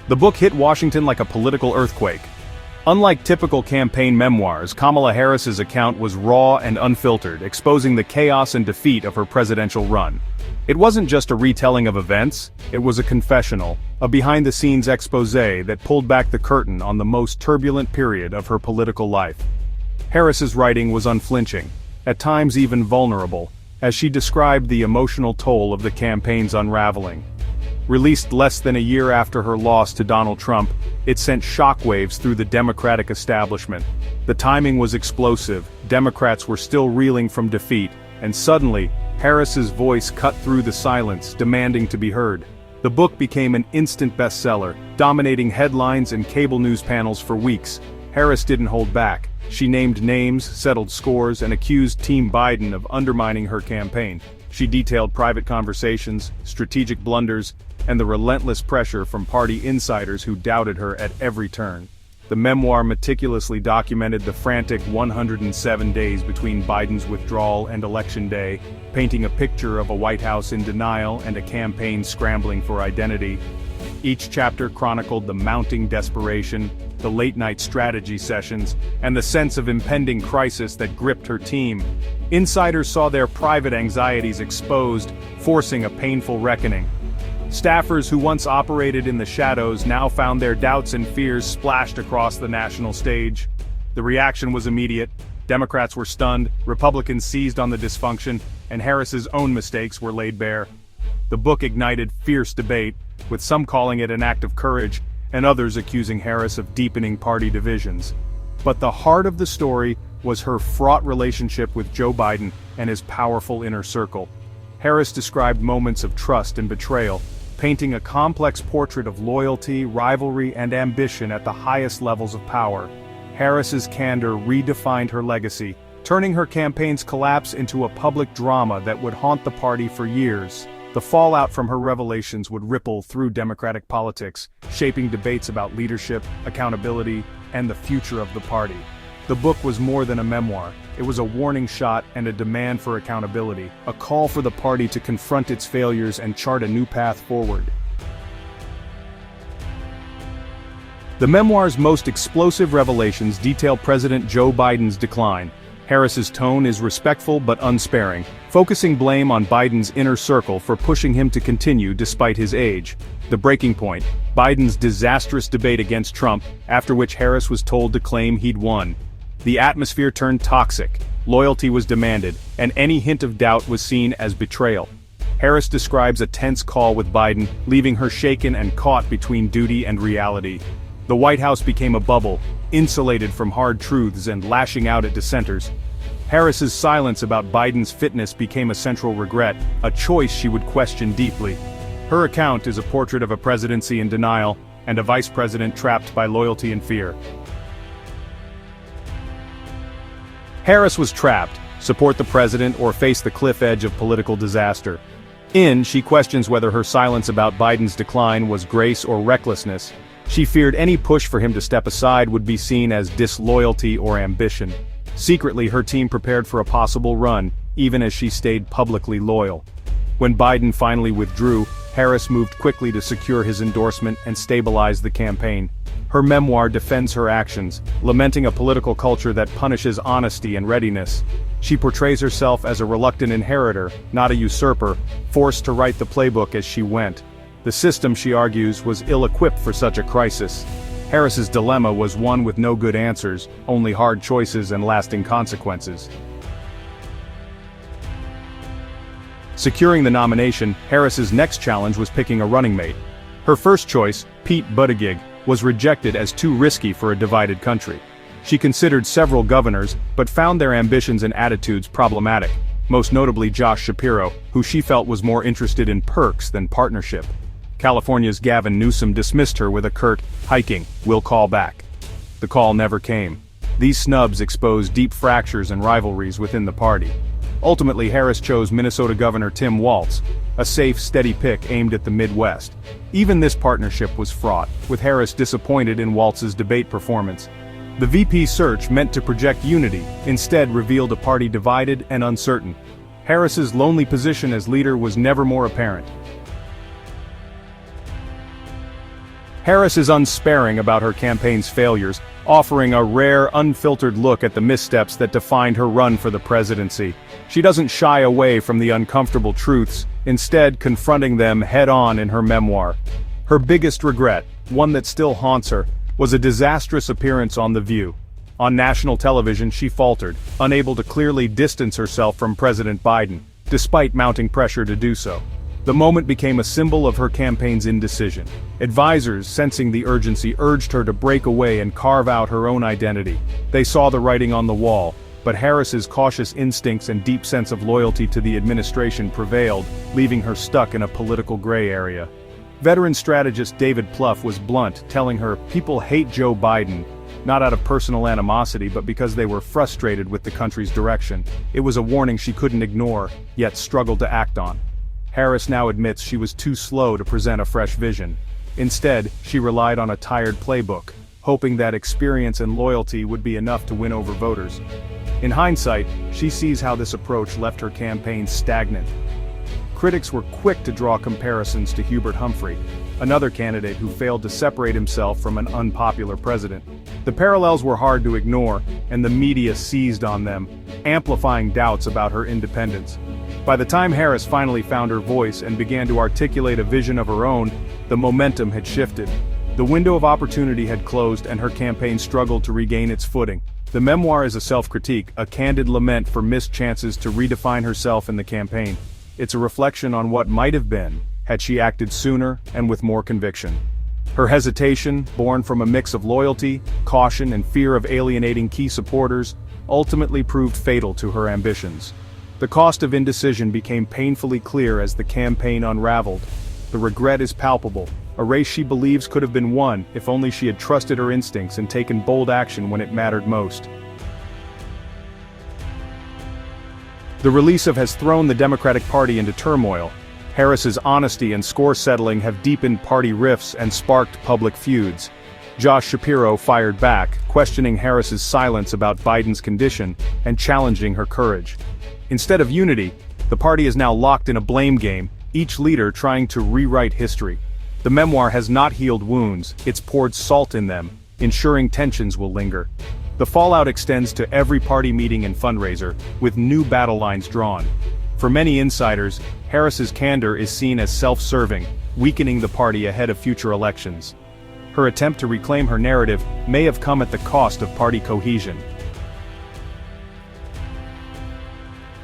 The book hit Washington like a political earthquake. Unlike typical campaign memoirs, Kamala Harris's account was raw and unfiltered, exposing the chaos and defeat of her presidential run. It wasn't just a retelling of events, it was a confessional, a behind-the-scenes exposé that pulled back the curtain on the most turbulent period of her political life. Harris's writing was unflinching, at times even vulnerable, as she described the emotional toll of the campaign's unraveling. Released less than a year after her loss to Donald Trump, it sent shockwaves through the Democratic establishment. The timing was explosive, Democrats were still reeling from defeat, and suddenly, Harris's voice cut through the silence, demanding to be heard. The book became an instant bestseller, dominating headlines and cable news panels for weeks. Harris didn't hold back. She named names, settled scores, and accused Team Biden of undermining her campaign. She detailed private conversations, strategic blunders, and the relentless pressure from party insiders who doubted her at every turn. The memoir meticulously documented the frantic 107 days between Biden's withdrawal and Election Day, painting a picture of a White House in denial and a campaign scrambling for identity. Each chapter chronicled the mounting desperation, the late-night strategy sessions, and the sense of impending crisis that gripped her team. Insiders saw their private anxieties exposed, forcing a painful reckoning. Staffers who once operated in the shadows now found their doubts and fears splashed across the national stage. The reaction was immediate. Democrats were stunned, Republicans seized on the dysfunction, and Harris's own mistakes were laid bare. The book ignited fierce debate, with some calling it an act of courage, and others accusing Harris of deepening party divisions. But the heart of the story was her fraught relationship with Joe Biden and his powerful inner circle. Harris described moments of trust and betrayal, painting a complex portrait of loyalty, rivalry, and ambition at the highest levels of power. Harris's candor redefined her legacy, turning her campaign's collapse into a public drama that would haunt the party for years. The fallout from her revelations would ripple through Democratic politics, shaping debates about leadership, accountability, and the future of the party. The book was more than a memoir. It was a warning shot and a demand for accountability, a call for the party to confront its failures and chart a new path forward. The memoir's most explosive revelations detail President Joe Biden's decline. Harris's tone is respectful but unsparing, focusing blame on Biden's inner circle for pushing him to continue despite his age. The breaking point: Biden's disastrous debate against Trump, after which Harris was told to claim he'd won. The atmosphere turned toxic, loyalty was demanded, and any hint of doubt was seen as betrayal. Harris describes a tense call with Biden, leaving her shaken and caught between duty and reality. The White House became a bubble, insulated from hard truths and lashing out at dissenters. Harris's silence about Biden's fitness became a central regret, a choice she would question deeply. Her account is a portrait of a presidency in denial, and a vice president trapped by loyalty and fear. Harris was trapped: support the president or face the cliff edge of political disaster. She questions whether her silence about Biden's decline was grace or recklessness. She feared any push for him to step aside would be seen as disloyalty or ambition. Secretly, her team prepared for a possible run, even as she stayed publicly loyal. When Biden finally withdrew, Harris moved quickly to secure his endorsement and stabilize the campaign. Her memoir defends her actions, lamenting a political culture that punishes honesty and readiness. She portrays herself as a reluctant inheritor, not a usurper, forced to write the playbook as she went. The system, she argues, was ill-equipped for such a crisis. Harris's dilemma was one with no good answers, only hard choices and lasting consequences. Securing the nomination, Harris's next challenge was picking a running mate. Her first choice, Pete Buttigieg, was rejected as too risky for a divided country. She considered several governors, but found their ambitions and attitudes problematic, most notably Josh Shapiro, who she felt was more interested in perks than partnership. California's Gavin Newsom dismissed her with a curt, "Hiking, we'll call back." The call never came. These snubs exposed deep fractures and rivalries within the party. Ultimately, Harris chose Minnesota Governor Tim Walz, a safe, steady pick aimed at the Midwest. Even this partnership was fraught, with Harris disappointed in Walz's debate performance. The VP search, meant to project unity, instead revealed a party divided and uncertain. Harris's lonely position as leader was never more apparent. Harris is unsparing about her campaign's failures, offering a rare, unfiltered look at the missteps that defined her run for the presidency. She doesn't shy away from the uncomfortable truths, instead confronting them head-on in her memoir. Her biggest regret, one that still haunts her, was a disastrous appearance on The View. On national television, she faltered, unable to clearly distance herself from President Biden, despite mounting pressure to do so. The moment became a symbol of her campaign's indecision. Advisors, sensing the urgency, urged her to break away and carve out her own identity. They saw the writing on the wall, but Harris's cautious instincts and deep sense of loyalty to the administration prevailed, leaving her stuck in a political gray area. Veteran strategist David Plouffe was blunt, telling her, "People hate Joe Biden, not out of personal animosity but because they were frustrated with the country's direction." It was a warning she couldn't ignore, yet struggled to act on. Harris now admits she was too slow to present a fresh vision. Instead, she relied on a tired playbook, hoping that experience and loyalty would be enough to win over voters. In hindsight, she sees how this approach left her campaign stagnant. Critics were quick to draw comparisons to Hubert Humphrey, another candidate who failed to separate himself from an unpopular president. The parallels were hard to ignore, and the media seized on them, amplifying doubts about her independence. By the time Harris finally found her voice and began to articulate a vision of her own, the momentum had shifted. The window of opportunity had closed and her campaign struggled to regain its footing. The memoir is a self-critique, a candid lament for missed chances to redefine herself in the campaign. It's a reflection on what might have been, had she acted sooner and with more conviction. Her hesitation, born from a mix of loyalty, caution, and fear of alienating key supporters, ultimately proved fatal to her ambitions. The cost of indecision became painfully clear as the campaign unraveled. The regret is palpable, a race she believes could have been won if only she had trusted her instincts and taken bold action when it mattered most. The release of has thrown the Democratic Party into turmoil. Harris's honesty and score settling have deepened party rifts and sparked public feuds. Josh Shapiro fired back, questioning Harris's silence about Biden's condition and challenging her courage. Instead of unity, the party is now locked in a blame game, each leader trying to rewrite history. The memoir has not healed wounds, it's poured salt in them, ensuring tensions will linger. The fallout extends to every party meeting and fundraiser, with new battle lines drawn. For many insiders, Harris's candor is seen as self-serving, weakening the party ahead of future elections. Her attempt to reclaim her narrative may have come at the cost of party cohesion.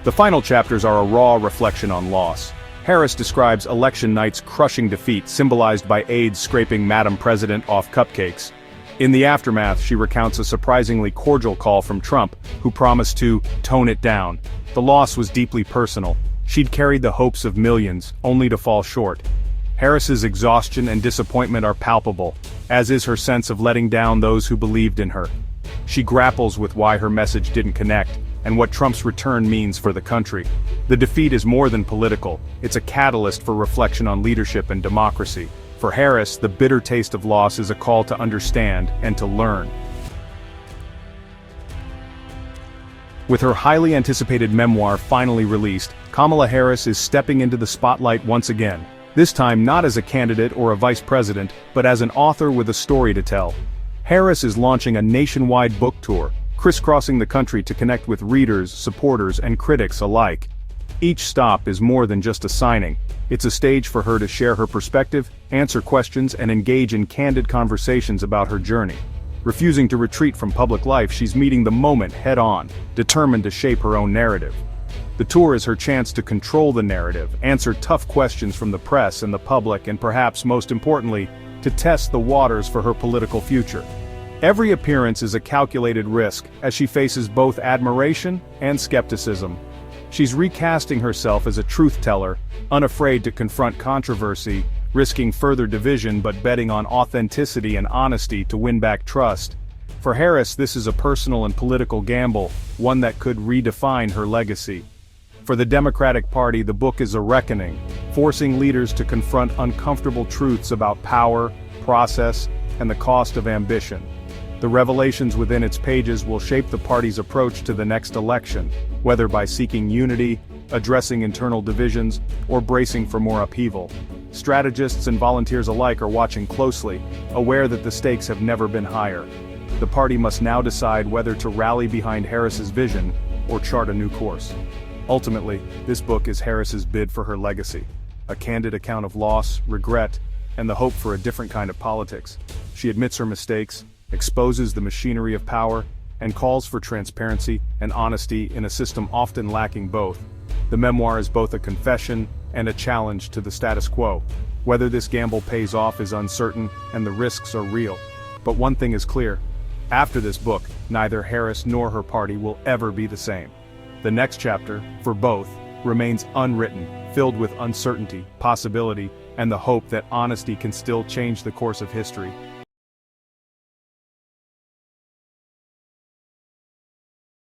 The final chapters are a raw reflection on loss. Harris describes election night's crushing defeat symbolized by aides scraping Madam President off cupcakes. In the aftermath, she recounts a surprisingly cordial call from Trump, who promised to tone it down. The loss was deeply personal. She'd carried the hopes of millions, only to fall short. Harris's exhaustion and disappointment are palpable, as is her sense of letting down those who believed in her. She grapples with why her message didn't connect, and what Trump's return means for the country. The defeat is more than political, it's a catalyst for reflection on leadership and democracy. For Harris, the bitter taste of loss is a call to understand and to learn. With her highly anticipated memoir finally released, Kamala Harris is stepping into the spotlight once again. This time not as a candidate or a vice president, but as an author with a story to tell. Harris is launching a nationwide book tour, crisscrossing the country to connect with readers, supporters, and critics alike. Each stop is more than just a signing. It's a stage for her to share her perspective, answer questions, and engage in candid conversations about her journey. Refusing to retreat from public life, she's meeting the moment head-on, determined to shape her own narrative. The tour is her chance to control the narrative, answer tough questions from the press and the public, and perhaps most importantly, to test the waters for her political future. Every appearance is a calculated risk, as she faces both admiration and skepticism. She's recasting herself as a truth-teller, unafraid to confront controversy, risking further division but betting on authenticity and honesty to win back trust. For Harris, this is a personal and political gamble, one that could redefine her legacy. For the Democratic Party, the book is a reckoning, forcing leaders to confront uncomfortable truths about power, process, and the cost of ambition. The revelations within its pages will shape the party's approach to the next election, whether by seeking unity, addressing internal divisions, or bracing for more upheaval. Strategists and volunteers alike are watching closely, aware that the stakes have never been higher. The party must now decide whether to rally behind Harris's vision or chart a new course. Ultimately, this book is Harris's bid for her legacy, a candid account of loss, regret, and the hope for a different kind of politics. She admits her mistakes, exposes the machinery of power, and calls for transparency and honesty in a system often lacking both. The memoir is both a confession and a challenge to the status quo. Whether this gamble pays off is uncertain, and the risks are real. But one thing is clear. After this book, neither Harris nor her party will ever be the same. The next chapter, for both, remains unwritten, filled with uncertainty, possibility, and the hope that honesty can still change the course of history.